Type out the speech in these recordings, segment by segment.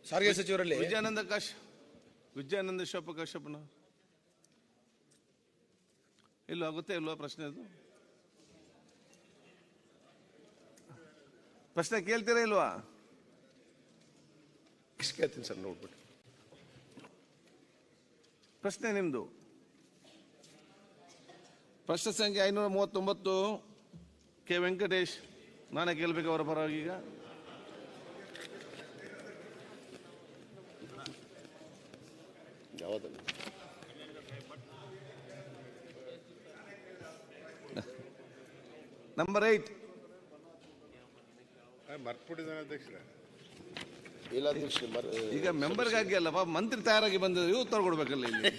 ಸಾರಿಗೆ ಸಚಿವರಲ್ಲಿ ವಿಜಯಾನಂದ ಕಶ್ಯಪನ ಇಲ್ವಾ? ಗೊತ್ತೇ ಇಲ್ವಾ ಪ್ರಶ್ನೆ? ಅದು ಪ್ರಶ್ನೆ ಕೇಳ್ತೀರಾ ಇಲ್ವಾ? ಕೇಳ್ತೀನಿ ಸರ್, ನೋಡ್ಬಿಟ್ಟು. ಪ್ರಶ್ನೆ ನಿಮ್ದು. ಪ್ರಶ್ನೆ ಸಂಖ್ಯೆ 539 ಕೆ ವೆಂಕಟೇಶ್. ನಾನೇ ಕೇಳ್ಬೇಕು ಅವರ ಪರವಾಗಿ. ಈಗ ಯಾವುದನ್ನು ನಂಬರ್ 8 ಮರ್ತ್ಬಿಟ್ಟಿದ್ದಾನೆ ಅಧ್ಯಕ್ಷರೇ. ಇಲ್ಲ ಅಧ್ಯಕ್ಷರೇ, ಈಗ ಮೆಂಬರ್ಗಾಗಿ ಅಲ್ಲಪ್ಪ, ಮಂತ್ರಿ ತಯಾರಾಗಿ ಬಂದಿದ್ರು, ಉತ್ತರ ಕೊಡ್ಬೇಕಲ್ಲ ಇಲ್ಲಿ.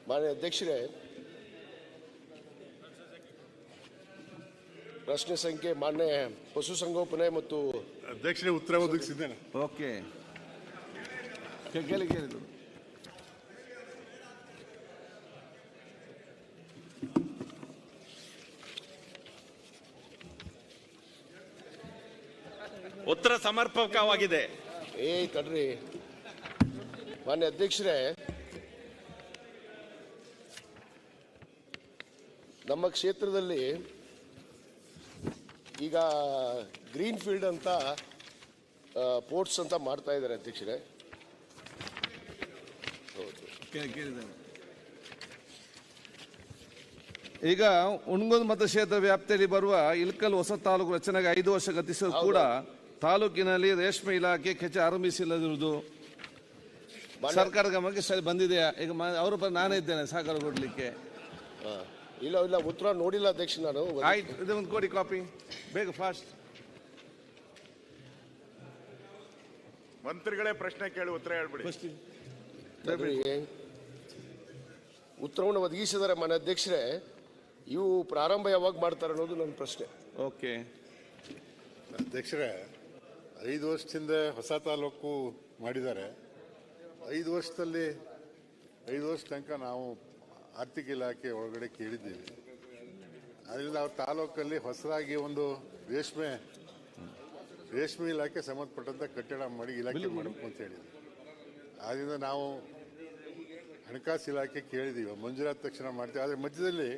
ಮಾನ್ಯ ಅಧ್ಯಕ್ಷರೇ, ಪ್ರಶ್ನೆ ಸಂಖ್ಯೆ ಮಾನ್ಯ ಪಶುಸಂಗೋಪನೆ ಮತ್ತು ಅಧ್ಯಕ್ಷರೇ ಉತ್ತರ ಒದಗಿಸಿದ್ದೇನೆ. ಓಕೆ, ಕೇಳಿದ್ರು. ಉತ್ತರ ಸಮರ್ಪಕವಾಗಿದೆ. ತಡ್ರಿ ಮಾನ್ಯ ಅಧ್ಯಕ್ಷರೇ, ನಮ್ಮ ಕ್ಷೇತ್ರದಲ್ಲಿ ಈಗ ಗ್ರೀನ್ ಫೀಲ್ಡ್ ಅಂತ ಪೋರ್ಟ್ಸ್ ಅಂತ ಮಾಡ್ತಾ ಇದ್ದಾರೆ ಅಧ್ಯಕ್ಷರೇ. ಈಗ ಹುಣಗುಂದ ಮತಕ್ಷೇತ್ರ ವ್ಯಾಪ್ತಿಯಲ್ಲಿ ಬರುವ ಇಳಕಲ್ ಹೊಸ ತಾಲೂಕು ರಚನೆಗೆ 5 ವರ್ಷ ಗತಿಸಿದ್ರು ಕೂಡ ತಾಲೂಕಿನಲ್ಲಿ ರೇಷ್ಮೆ ಇಲಾಖೆ ಕೆಚ್ಚ ಆರಂಭಿಸಿಲ್ಲದಿರುವುದು ಸರ್ಕಾರ ಗಮನಕ್ಕೆ ಸರಿ ಬಂದಿದೆಯಾ? ಈಗ ಅವರ ಪರ ನಾನೇ ಇದ್ದೇನೆ ಸಹಕಾರ ಕೊಡ್ಲಿಕ್ಕೆ. ಇಲ್ಲ ಉತ್ತರ ನೋಡಿಲ್ಲ ಅಧ್ಯಕ್ಷ ನಾನು. ಆಯ್ತು, ಇದೊಂದು ಕೊಡಿ ಕಾಪಿ ಬೇಗ, ಫಾಸ್ಟ್. ಮಂತ್ರಿಗಳೇ ಪ್ರಶ್ನೆ ಕೇಳಿ ಉತ್ತರ ಹೇಳ್ಬಿಡಿ. ಉತ್ತರವನ್ನು ಒದಗಿಸಿದರೆ ಮಾನ್ಯ ಅಧ್ಯಕ್ಷರೇ, ಇವು ಪ್ರಾರಂಭ ಯಾವಾಗ ಮಾಡ್ತಾರೆ ಅನ್ನೋದು ನನ್ನ ಪ್ರಶ್ನೆ. ಓಕೆ ಅಧ್ಯಕ್ಷರೇ, 5 ವರ್ಷದಿಂದ ಹೊಸ ತಾಲೂಕು ಮಾಡಿದ್ದಾರೆ. 5 ವರ್ಷದಲ್ಲಿ 5 ವರ್ಷ ತನಕ ನಾವು ಆರ್ಥಿಕ ಇಲಾಖೆ ಒಳಗಡೆ ಕೇಳಿದ್ದೀವಿ. ಅದರಿಂದ ನಾವು ತಾಲೂಕಲ್ಲಿ ಹೊಸದಾಗಿ ಒಂದು ರೇಷ್ಮೆ ಇಲಾಖೆ ಸಂಬಂಧಪಟ್ಟಂತ ಕಟ್ಟಡ ಮಾಡಿ ಇಲಾಖೆ ಮಾಡಬೇಕು ಅಂತ ಹೇಳಿದ್ವಿ. ಆದ್ದರಿಂದ ನಾವು ಹಣಕಾಸು ಇಲಾಖೆ ಕೇಳಿದ್ದೀವಿ, ಮಂಜೂರಾದ ತಕ್ಷಣ ಮಾಡ್ತೀವಿ. ಆದರೆ ಮಧ್ಯದಲ್ಲಿ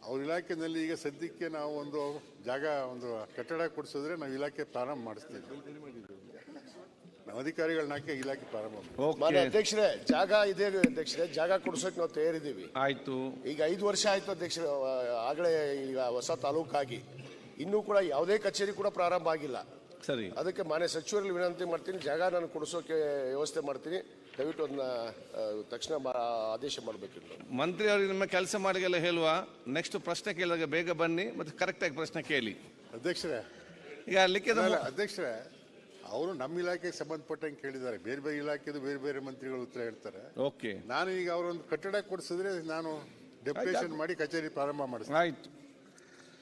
ಅವ್ರ ಇಲಾಖೆಯಲ್ಲಿ ಈಗ ಸದ್ಯಕ್ಕೆ ನಾವು ಒಂದು ಕಟ್ಟಡ ಕೊಡಿಸಿದ್ರೆ ನಾವು ಇಲಾಖೆ ಪ್ರಾರಂಭ ಮಾಡಿಸ್ತೀವಿ. ನಾವು ಅಧಿಕಾರಿಗಳನ್ನ ಹಾಕಿ ಇಲಾಖೆ ಪ್ರಾರಂಭ ಮಾನ್ಯ ಅಧ್ಯಕ್ಷರೇ, ಜಾಗ ಇದೆ ಅಧ್ಯಕ್ಷರೇ, ಜಾಗ ಕೊಡಿಸೋಕೆ ನಾವು ತಯಾರಿದ್ದೀವಿ. ಆಯ್ತು, ಈಗ 5 ವರ್ಷ ಆಯ್ತು ಅಧ್ಯಕ್ಷರೇ, ಆಗಲೇ ಈಗ ಹೊಸ ತಾಲೂಕಾಗಿ ಇನ್ನೂ ಕೂಡ ಯಾವುದೇ ಕಚೇರಿ ಕೂಡ ಪ್ರಾರಂಭ ಆಗಿಲ್ಲ. ಸರಿ, ಅದಕ್ಕೆ ಮಾನ್ಯ ಸಚಿವರಲ್ಲಿ ವಿನಂತಿ ಮಾಡ್ತೀನಿ, ಜಾಗ ನಾನು ಕೊಡಿಸೋಕೆ ವ್ಯವಸ್ಥೆ ಮಾಡ್ತೀನಿ, ದಯವಿಟ್ಟು ಅದನ್ನ ತಕ್ಷಣ ಆದೇಶ ಮಾಡಬೇಕು. ಮಂತ್ರಿ ಅವರಿಗೆ ನಿಮ್ಮ ಕೆಲಸ ಮಾಡಿಗೆಲ್ಲ ಹೇಳುವ. ನೆಕ್ಸ್ಟ್ ಪ್ರಶ್ನೆ ಕೇಳಿದಾಗ ಬೇಗ ಬನ್ನಿ ಮತ್ತೆ ಕರೆಕ್ಟಾಗಿ ಪ್ರಶ್ನೆ ಕೇಳಿ. ಅಧ್ಯಕ್ಷರೇ, ಈಗ ಲಿಖಿತ ಅಧ್ಯಕ್ಷರೇ, ಅವರು ನಮ್ಮ ಇಲಾಖೆಗೆ ಸಂಬಂಧಪಟ್ಟಂಗೆ ಕೇಳಿದ್ದಾರೆ. ಬೇರೆ ಬೇರೆ ಇಲಾಖೆದು ಬೇರೆ ಬೇರೆ ಮಂತ್ರಿಗಳು ಉತ್ತರ ಹೇಳ್ತಾರೆ. ಓಕೆ, ನಾನು ಈಗ ಅವರೊಂದು ಕಟ್ಟಡ ಕೊಡಿಸಿದ್ರೆ ನಾನು ಡೆಪ್ಯುಟೇಷನ್ ಮಾಡಿ ಕಚೇರಿ ಪ್ರಾರಂಭ ಮಾಡಿಸ್ತೀನಿ. ಆಯ್ತು.